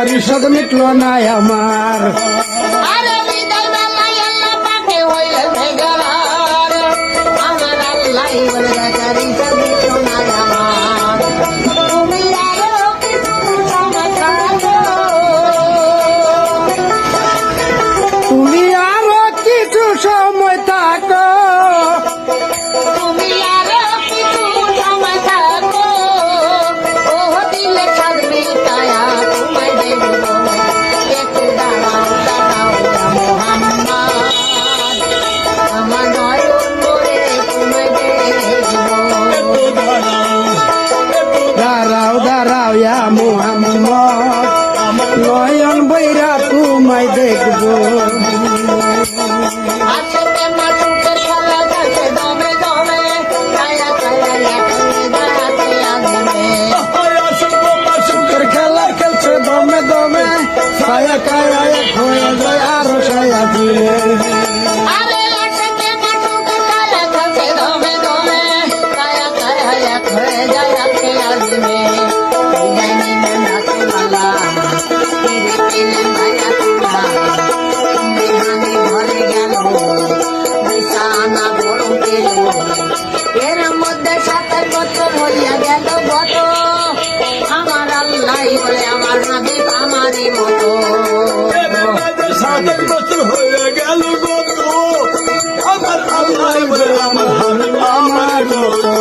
রিশাদ মিটলো না আমার তুমি আরো কিছু সময় থাকো দাঁড়াও ইয়া মুহাম্মদ নয়ন বৈরা তোমায় দেখবো খেলা খেলছে দমে দমে ছায়া কায়া এক হয়ে যায় আরো ছায়া দিলে এর মধ্যে 7 বছর হইয়া গেল গত আমার আল্লাহ বলে আমার হাবিব আমারই মতো 7 বছর হয়ে গেল গত আমার আল্লাহ বলে আমার হাবিব আমার মতো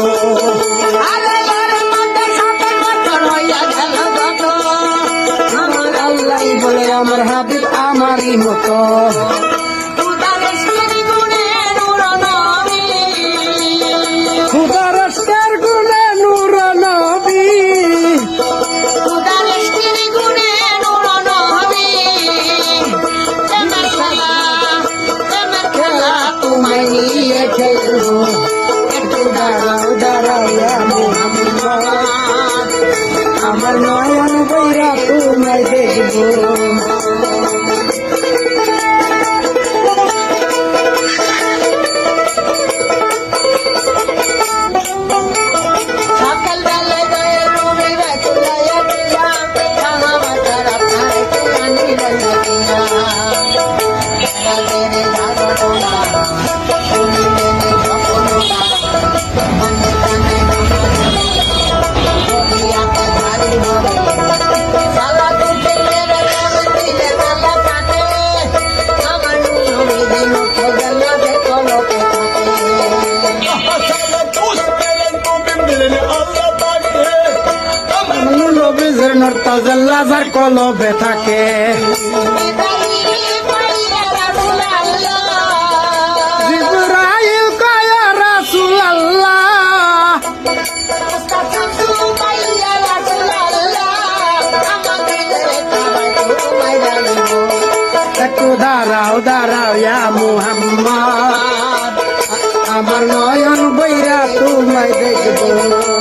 আরে এর মধ্যে 7 বছর হইয়া গেল গত আমার আল্লাহ বলে আমার হাবিব আমারই মতো আমার নয়ন বৈরা তোমায় দেখবো তাজাল্লাজার কলবে থাকে জিবরাইল কয় রাসূলুল্লাহ একটু দাঁড়াও ইয়া মুহাম্মদ আমার নয়ন বৈরা তোমায় দেখবো